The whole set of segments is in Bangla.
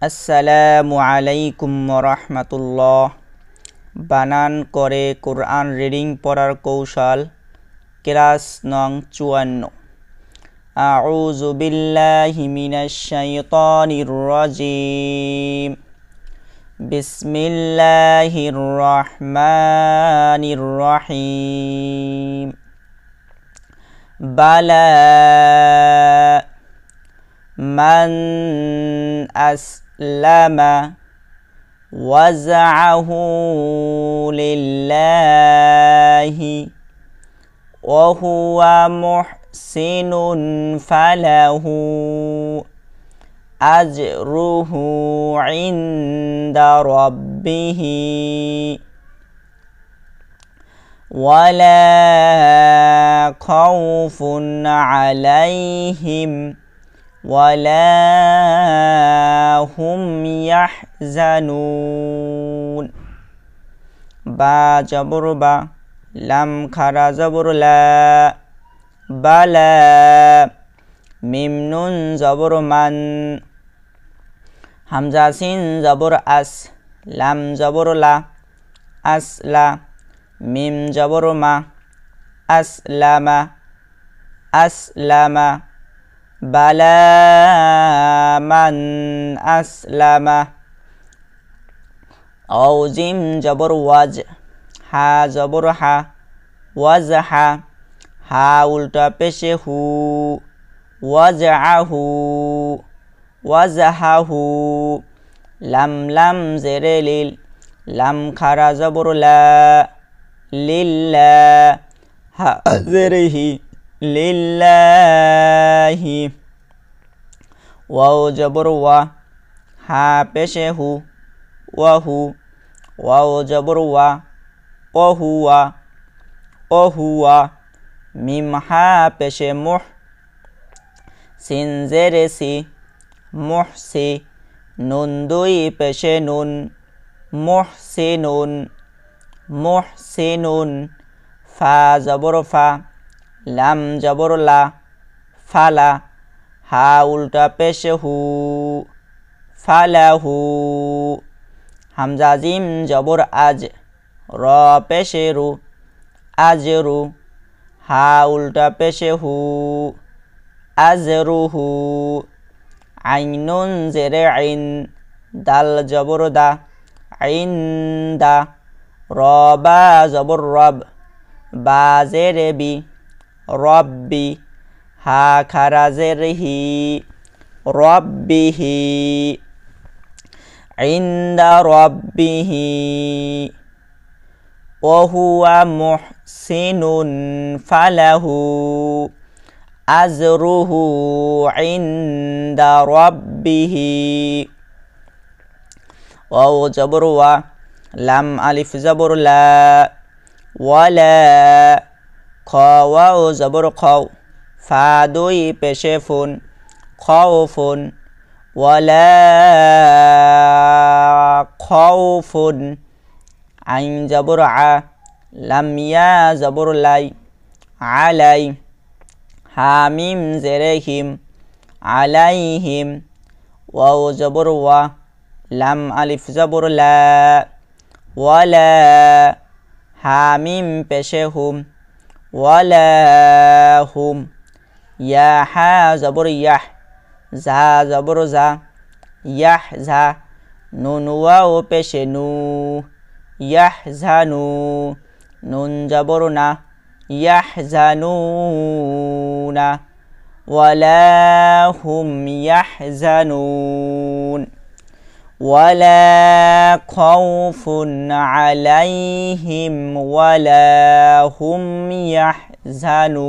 আসসালামু আলাইকুম রাহমাতুল্লাহ। বানান করে কোরআন রিডিং পড়ার কৌশল, ক্লাস নং ৫৪। আউযু বিল্লাহি মিনাশ শাইতানির রাজিম। বিসমিল্লাহির রহমানির রহিম। বালা মান আসলামা ওয়াজআহু লিল্লাহি ওয়া হুয়া মুহসিনুন ফালাহু আজরুহু ইনদা রাব্বিহি ওয়ালা খাউফুন আলাইহিম ওয়ালা হুম ইয়াহজানুন। বা জবর বা, লাম খারা জবর লা, বালা। মিম নুন জবর মান, হামজা সিন জবর আস, লাম জবর লা, আসলা। মিম জবর মা, আসলামা, আসলামা। বালা মান আসলামা। ও জিম জবর ওয়াজ, হা জবর হা, ওয়াজ হা। হা উল্টা পেশে হু, ওয়াজআহু, ওয়াজহাহু। লাম লাম জেরে লিল, লাম খারা জবর লা, লিল্লা। হা জেরে হি, লিল্লাহি। ওয়াও জবর ওয়া, হা পেশে হু, ওয়াহু। ওয়াও জবর ওয়া, ওহুয়া, ওহুয়া। মিম হা পেশে মুহ, সিন জেরে সি, মুহসি। নুন দুই পেশে নুন, মুহসিনুন, মুহসিনুন। ফা জবর ফা, লাম জবর লা, ফালা। হা উল্টা পেশে হু, ফালাহু। হামজা জিম জবর আজ, র পেশে রু, আজরু। হা উল্টা পেশে হু, আজরুহু। আইন নুন জেরে আইন, দাল জবর দা, আইন্দা। র বা জবর রব, বা জেরে বি, রব্বি। হা খারা জেরে হি, রব্বিহি, ইনদা রব্বিহি। ওয়া হুয়া মুহসিনুন ফালাহু আজরুহু ইনদা রাব্বিহি। ওয়াও জবর ওয়া, লাম আলিফ জবর লা, ওয়ালা। খ ওয়াও জবর খাও, ফা দুই পেশে ফুন, খাউফুন। ওয়ালা খাউফুন। আইন জবর আ, লাম ইয়া জবর লাই, আলাই। হামিম জেরে হিম, আলাইহিম। ওয়াও জবর ওয়া, লাম আলিফ জবর লা, ওয়ালা। হামিম পেশে হুম, ওয়ালা হুম। ইয়া হা জবর ইয়াহ, জা জবর জা, ইয়াহ জা। নুন ওয়াও পেশে নু, ইয়াহজানু। নুন জবর না, ইয়াহজানুনা। ওয়ালা হুম ইয়াহজানুন। ওয়ালা খাউফুন আলাইহিম ওয়ালা হুম ইয়াহজানুন।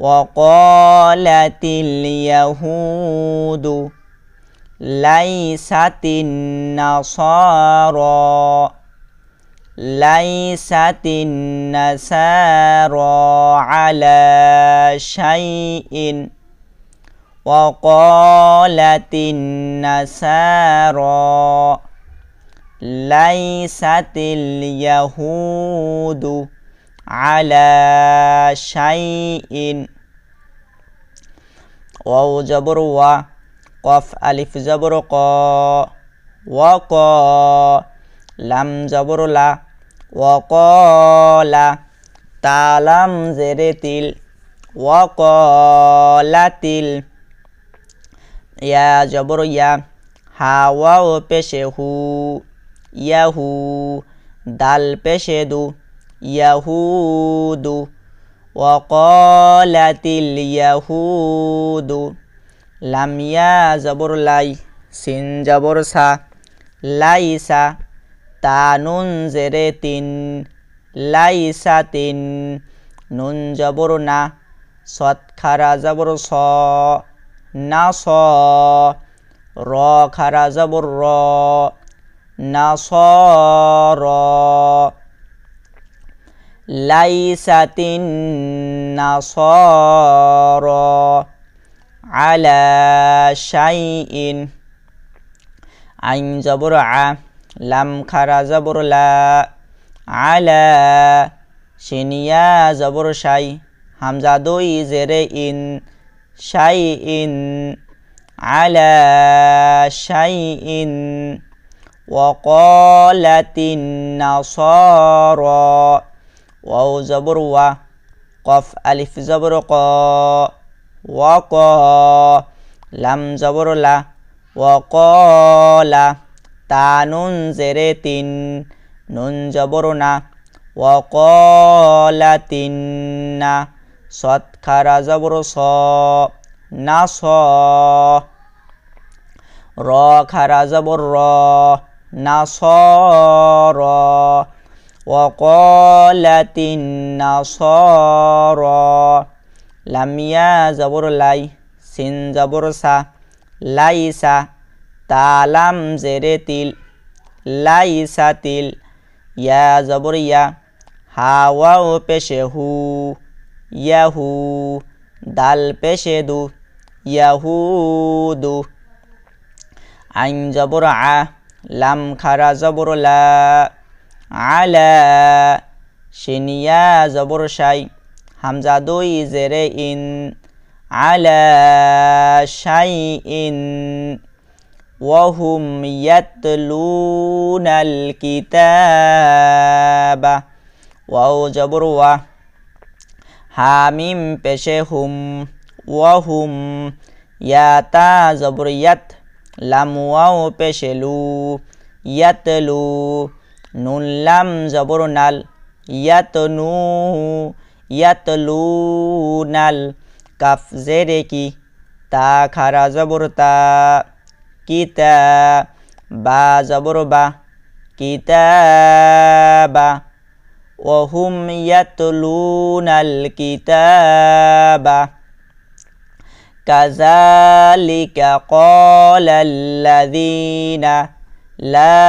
وقالت اليهود ليست النصارى على شيء وقالت النصارى লাইসাতিল ইয়াহুদু আলা শাইইন। ওয়াও জবর ওয়া, কফ আলিফ জবর ক, ওয়া ক, লাম জবর লা, ওয়া ক লা, তা লাম জেরে তিল, ওয়া ক লাতিল। ইয়া জবর ইয়া, হা ওয়াও পেশে হু, ইয়াহু, দাল পেশে দু, ইয়াহুদু। ওয়াকালাতিল ইয়াহুদু। লাম ইয়া জবর লাই, সিন জবর সা, লাইসা, তা নুন জেরে তিন, লাইসাতিন। নুন জবর না, সৎ খারা জবর স, না স, র খারা জবর র, না স র। লাইসাতিন নাসারা আলা শাইইন। আইন জবর আ, লাম খারা জবর লা, আলা, শিনিয়া জবর শাই, হামজা দুই জেরে ইন, শাইইন, আলা শাইইন। ওয়াকালাতিন নাসারা। ওয়াও জবর ওয়া, কফ আলিফ জবর ক, ওয়া ক, লাম জবর লা, ওয়া ক লা, তা নুন জেরে তিন, নুন জবর না, ওয়া ক লাতিন্না। সৎ খারা জবর স, না স, র খারা জবর র, না স র। ওয়াকালাতিন নাসারা। লাম ইয়া জবর লাই, সিন জবর সা, লাইসা, তা লাম জেরে তিল, লাইসাতিল। ইয়া জবর ইয়া, হা ওয়াও পেশে হু, ইয়াহু, দাল পেশে দু, ইয়াহুদু। আইন জবর আ, লাম খারা জবর লা, আলা, শিনিয়া জবর শাই, হামজা দুই জেরে ইন, আলা শাইইন। ওয়াহুম ইয়াতলুনাল কিতাবা। ওয়াও জবর ওয়া, হামিম পেশে হুম, ওয়াহুম, ইয়াতা জবর ইয়াত, লাম ওয়াও পেশে লু, ইয়াতলু। নুন লাম জবর নাল, ইয়াতনু, ইয়াতলুনাল। কাফ জেরে কি, তা খারা জবর তা, কিতা, বা জবর বা, কিতাবা। ওয়াহুম ইয়াতলুনাল কিতাবা। কাযালিকা ক্বালাল্লাযীনা লা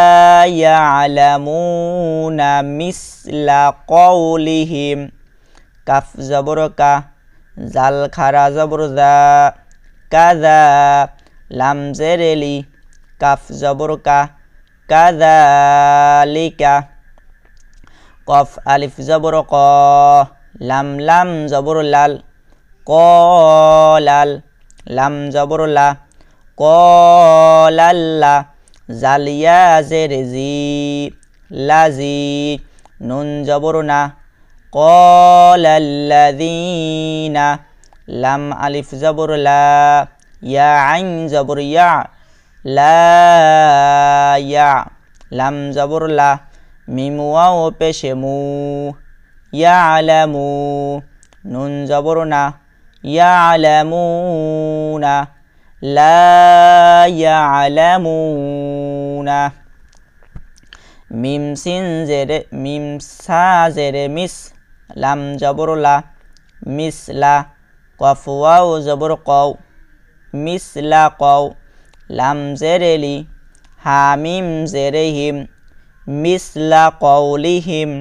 ইয়ালামুনা মিসলা কওলিহিম। কাফ জবর কা, জাল খারা জবর জা, কাযা, লাম জেরে লি, কাফ জবর কা, কাযালিকা। কফ আলিফ জবর ক, লাম লাম জবর লাল, কলাল, লাম জবর লা, কলাল্লা। জালিয়া জেরে জি, লাজি, নুন জবর না, ক্বালাল্লাযীনা। লাম আলিফ জবর লা, ইয়া আইন জবর ইয়া, লা ইয়া, লাম জবর লা, মিম ওয়াও পেশে মু, ইয়ালামু, নুন জবর না, ইয়ালামুনা, লা ইয়ালামুনা। মিম সিন জেরে, মিম সা জেরে মিস, লাম জবর লা, মিসলা। কফ ওয়াও জবর কও, মিসলা কও, লাম জেরে লি, হামিম জেরে হিম, মিসলা কওলিহিম।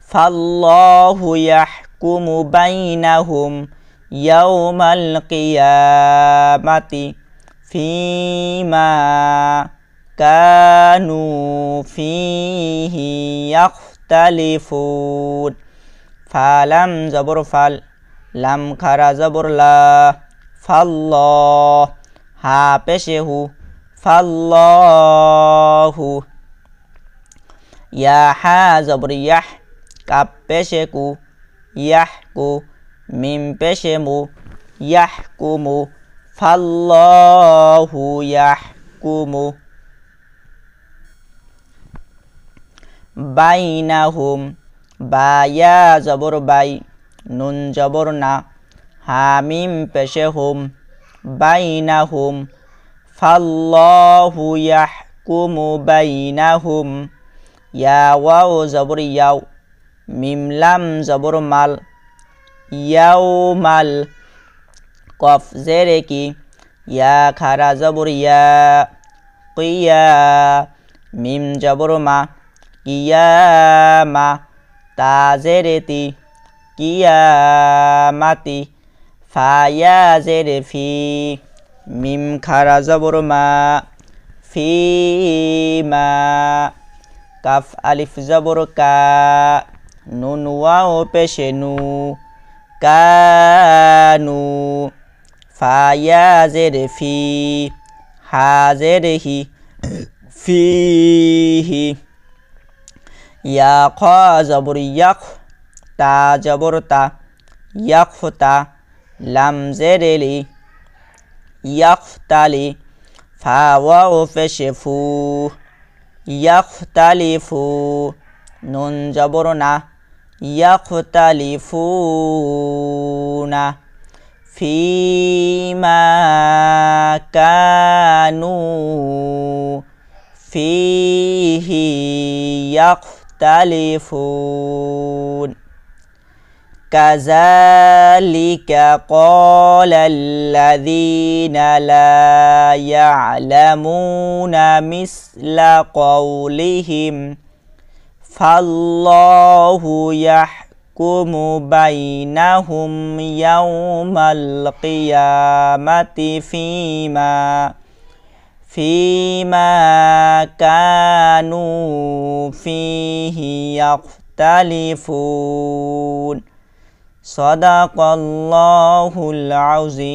ফাল্লাহু ইয়াহকুমু বাইনাহুম ইয়াউমাল কিয়ামাতি ফীমা كانوا فيه يختلفون فلم زبر فل لم خرا زبر لا فالله হা পেশে হু ফাল্লাহু ইয়া হা জবর ইয়াহ কাপ পেশে কু ইয়াহকু মিম পেশে মু ইয়াহকুমু ফাল্লাহু ইয়াহকুমু বাইনাহুম বা ইয়া জবর বাই নুন জবর না হামিম পেশে হুম বাইনাহুম ফাল্লাহু ইয়াহকুমু বাইনাহুম ইয়া ওয়াও জবর ইয়াও মিম লাম জবর মাল ইয়াউমাল কফ জেরে কি ইয়া খারা জবর ইয়া কিয়া মিম জবর মা কিয়ামা তা জেরে তি কিয়ামাতি ফায়া জেরে ফি মিম খারা জবর মা ফিমা কাফ আলিফ জবর কা নুন ওয়াও পেশে নু কানু ফায়া জেরে ফি হা জেরে হি ফিহি ইয়া খা জবর ইয়াখ তা জবর তা ইয়াখতা লাম জেরে লি ইয়াখতালি ফা ওয়াও পেশে ফু ইয়াখতালিফু নুন জবর না ইয়াখতালিফুনা ফিমা কানু ফিহি ইয়াখতালিফুন كذلك قال الذين لا يعلمون مثل قولهم فالله يحكم بينهم يوم القيامة فيما كانوا فيه يختلفون صدق الله العظيم